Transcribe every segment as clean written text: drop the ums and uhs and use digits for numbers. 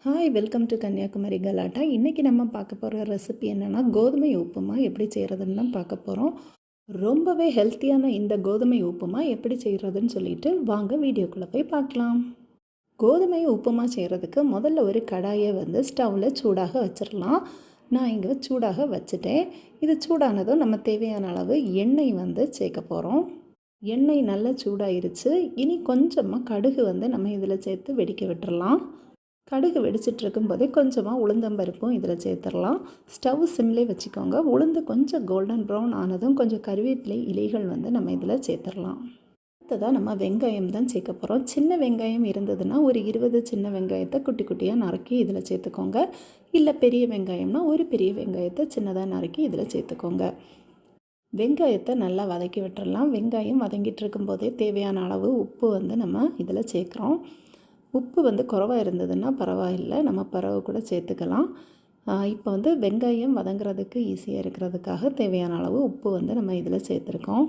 Hi welcome to Kanyakumari கலாட்டா. இன்றைக்கி நம்ம பார்க்க போகிற ரெசிபி என்னென்னா கோதுமை உப்புமா எப்படி செய்கிறதுன்னு தான் பார்க்க போகிறோம். ரொம்பவே ஹெல்த்தியான இந்த கோதுமை உப்புமா எப்படி செய்கிறதுன்னு சொல்லிட்டு வாங்க வீடியோக்குள்ளே போய் பார்க்கலாம். கோதுமை உப்புமா செய்கிறதுக்கு முதல்ல ஒரு கடாயை ஸ்டவ்வில் சூடாக வச்சிடலாம். நான் இங்கே சூடாக வச்சுட்டேன். இது சூடானதும் நம்ம தேவையான அளவு எண்ணெய் சேர்க்க போகிறோம். எண்ணெய் நல்லா சூடாயிருச்சு. இனி கொஞ்சமாக கடுகு நம்ம இதில் சேர்த்து வெடிக்க விட்டுறலாம். கடுகு வெடிச்சிட்டு இருக்கும்போதே கொஞ்சமாக உளுந்தம்பருப்பும் இதில் சேர்த்துடலாம். ஸ்டவ் சிம்லே வச்சுக்கோங்க. உளுந்து கொஞ்சம் கோல்டன் ப்ரௌன் ஆனதும் கொஞ்சம் கருவேப்பிலை இலைகள் நம்ம இதில் சேர்த்துடலாம். அடுத்ததாக நம்ம வெங்காயம் தான் சேர்க்க போகிறோம். சின்ன வெங்காயம் இருந்ததுன்னா ஒரு 20 சின்ன வெங்காயத்தை குட்டி குட்டியாக நறுக்கி இதில் சேர்த்துக்கோங்க. இல்லை பெரிய வெங்காயம்னா ஒரு பெரிய வெங்காயத்தை சின்னதாக நறுக்கி இதில் சேர்த்துக்கோங்க. வெங்காயத்தை நல்லா வதக்கி விட்டுறலாம். வெங்காயம் வதங்கிட்டு இருக்கும்போதே தேவையான அளவு உப்பு நம்ம இதில் சேர்க்குறோம். உப்பு குறைவாக இருந்ததுன்னா பரவாயில்லை, நம்ம பிறகு கூட சேர்த்துக்கலாம். இப்போ வெங்காயம் வதங்குறதுக்கு ஈஸியாக இருக்கிறதுக்காக தேவையான அளவு உப்பு நம்ம இதில் சேர்த்துருக்கோம்.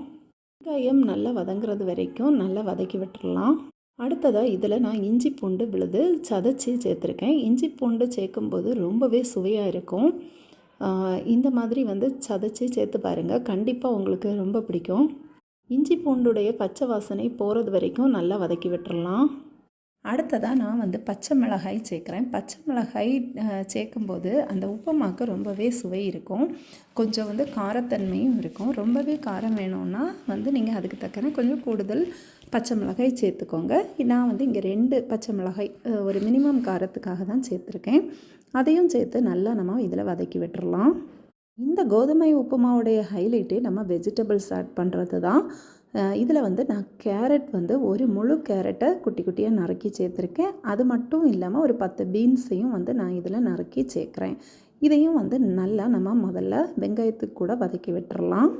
வெங்காயம் நல்லா வதங்குறது வரைக்கும் நல்லா வதக்கி விட்டுடலாம். அடுத்ததாக இதில் நான் இஞ்சி பூண்டு விழுது சதைச்சி சேர்த்துருக்கேன். இஞ்சி பூண்டு சேர்க்கும்போது ரொம்பவே சுவையாக இருக்கும். இந்த மாதிரி சதைச்சி சேர்த்து பாருங்கள், கண்டிப்பாக உங்களுக்கு ரொம்ப பிடிக்கும். இஞ்சி பூண்டுடைய பச்சை வாசனை போகிறது வரைக்கும் நல்லா வதக்கி விட்டுடலாம். அடுத்ததாக நான் பச்சை மிளகாய் சேர்க்குறேன். பச்சை மிளகாய் சேர்க்கும்போது அந்த உப்புமாவுக்கு ரொம்பவே சுவை இருக்கும். கொஞ்சம் காரத்தன்மையும் இருக்கும். ரொம்பவே காரம் வேணும்னா நீங்கள் அதுக்கு தக்கன கொஞ்சம் கூடுதல் பச்சை மிளகாய் சேர்த்துக்கோங்க. நான் இங்கே 2 பச்சை மிளகாய் ஒரு மினிமம் காரத்துக்காக தான் சேர்த்துருக்கேன். அதையும் சேர்த்து நல்லா நம்ம இதில் வதக்கி விட்டுறலாம். இந்த கோதுமை உப்புமாவுடைய ஹைலைட்டே நம்ம வெஜிடபிள்ஸ் ஆட் பண்ணுறது தான். இதில் நான் கேரட் ஒரு முழு கேரட்டை குட்டி குட்டியாக நறுக்கி சேர்த்துருக்கேன். அது மட்டும் இல்லாமல் ஒரு 10 பீன்ஸையும் நான் இதில் நறுக்கி சேர்க்குறேன். இதையும் நல்லா நம்ம முதல்ல வெங்காயத்துக்கு கூட வதக்கி விட்டுறலாம்.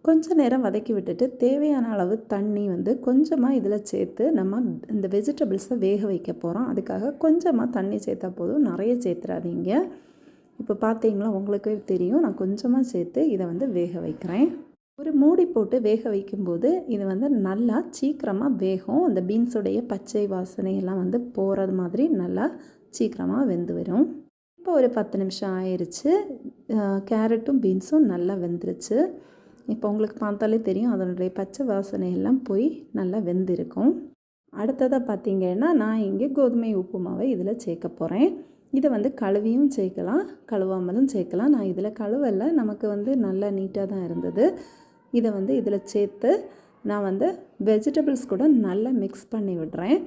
கொஞ்சம் நேரம் வதக்கி விட்டுட்டு தேவையான அளவு தண்ணி கொஞ்சமாக இதில் சேர்த்து நம்ம இந்த வெஜிடபிள்ஸை வேக வைக்க போகிறோம். அதுக்காக கொஞ்சமாக தண்ணி சேர்த்தா போதும், நிறைய சேர்த்துறாதீங்க. இப்போ பார்த்தீங்களா, உங்களுக்கே தெரியும். நான் கொஞ்சமாக சேர்த்து இதை வேக வைக்கிறேன். ஒரு மூடி போட்டு வேக வைக்கும்போது இது நல்லா சீக்கிரமாக வேகும். அந்த பீன்ஸுடைய பச்சை வாசனையெல்லாம் போகிறது மாதிரி நல்லா சீக்கிரமாக வெந்து வரும். இப்போ ஒரு 10 நிமிஷம் ஆயிடுச்சு. கேரட்டும் பீன்ஸும் நல்லா வெந்துருச்சு. இப்போ உங்களுக்கு பார்த்தாலே தெரியும், அதனுடைய பச்சை வாசனையெல்லாம் போய் நல்லா வெந்திருக்கும். அடுத்ததாக பார்த்திங்கன்னா நான் இங்கே கோதுமை உப்புமாவை இதில் சேர்க்க போகிறேன். இதை கழுவியும் சேர்க்கலாம், கழுவாமலும் சேர்க்கலாம். நான் இதில் கழுவலை, நமக்கு நல்லா நீட்டாக தான் இருந்தது. இதை இதில் சேர்த்து நான் வெஜிடபிள்ஸ் கூட நல்லா மிக்ஸ் பண்ணி விடுறேன்.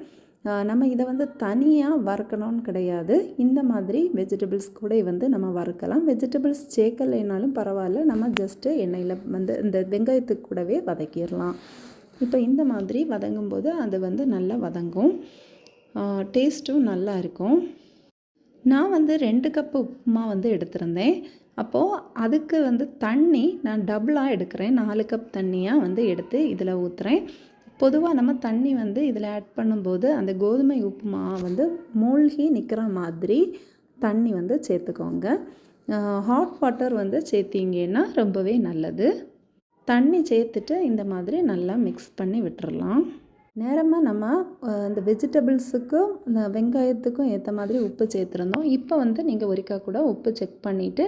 நம்ம இதை தனியாக வறுக்கணும்னு கிடையாது. இந்த மாதிரி வெஜிடபிள்ஸ் கூட நம்ம வறுக்கலாம். வெஜிடபிள்ஸ் சேர்க்கலைனாலும் பரவாயில்ல, நம்ம ஜஸ்ட்டு எண்ணெயில் இந்த வெங்காயத்துக்கு கூடவே வதக்கிடலாம். இப்போ இந்த மாதிரி வதங்கும்போது அது நல்லா வதங்கும், டேஸ்ட்டும் நல்லா இருக்கும். நான் 2 கப்பு உப்புமா எடுத்திருந்தேன். அப்போது அதுக்கு தண்ணி நான் டபுளாக எடுக்கிறேன். 4 கப் தண்ணியாக எடுத்து இதில் ஊற்றுறேன். பொதுவாக நம்ம தண்ணி இதில் ஆட் பண்ணும்போது அந்த கோதுமை உப்புமா மூழ்கி நிற்கிற மாதிரி தண்ணி சேர்த்துக்கோங்க. ஹாட் வாட்டர் சேர்த்திங்கன்னா ரொம்பவே நல்லது. தண்ணி சேர்த்துட்டு இந்த மாதிரி நல்லா மிக்ஸ் பண்ணி விட்டுறலாம். நேரமாக நம்ம இந்த வெஜிடபிள்ஸுக்கும் இந்த வெங்காயத்துக்கும் ஏற்ற மாதிரி உப்பு சேர்த்துருந்தோம். இப்போ நீங்கள் ஒருக்கா கூட உப்பு செக் பண்ணிவிட்டு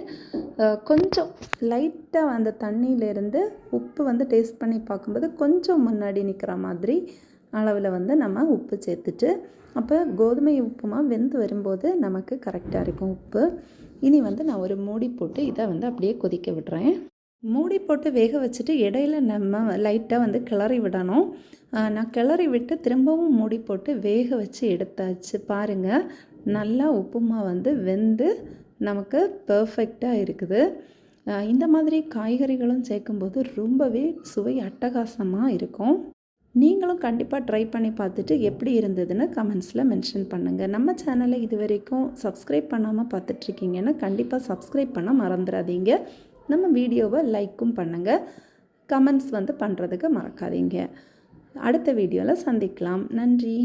கொஞ்சம் லைட்டாக அந்த தண்ணியிலேருந்து உப்பு டேஸ்ட் பண்ணி பார்க்கும்போது கொஞ்சம் முன்னாடி நிற்கிற மாதிரி அளவில் நம்ம உப்பு சேர்த்துட்டு, அப்போ கோதுமை உப்புமா வெந்து வரும்போது நமக்கு கரெக்டாக இருக்கும் உப்பு. இனி நான் ஒரு மூடி போட்டு இதை அப்படியே கொதிக்க விடுறேன். மூடி போட்டு வேக வச்சுட்டு இடையில நம்ம லைட்டாக கிளறி விடணும். நான் கிளறி விட்டு திரும்பவும் மூடி போட்டு வேக வச்சு எடுத்தாச்சு. பாருங்கள், நல்லா உப்புமா வெந்து நமக்கு பர்ஃபெக்டாக இருக்குது. இந்த மாதிரி காய்கறிகளும் சேர்க்கும்போது ரொம்பவே சுவை அட்டகாசமாக இருக்கும். நீங்களும் கண்டிப்பாக ட்ரை பண்ணி பார்த்துட்டு எப்படி இருந்ததுன்னு கமெண்ட்ஸில் மென்ஷன் பண்ணுங்கள். நம்ம சேனலை இது வரைக்கும் சப்ஸ்கிரைப் பண்ணாமல் பார்த்துட்ருக்கீங்கன்னா கண்டிப்பாக சப்ஸ்கிரைப் பண்ண மறந்துடாதீங்க. நம்ம வீடியோவை லைக்கும் பண்ணுங்கள், கமெண்ட்ஸ் பண்ணுறதுக்கு மறக்காதீங்க. அடுத்த வீடியோவில் சந்திக்கலாம். நன்றி.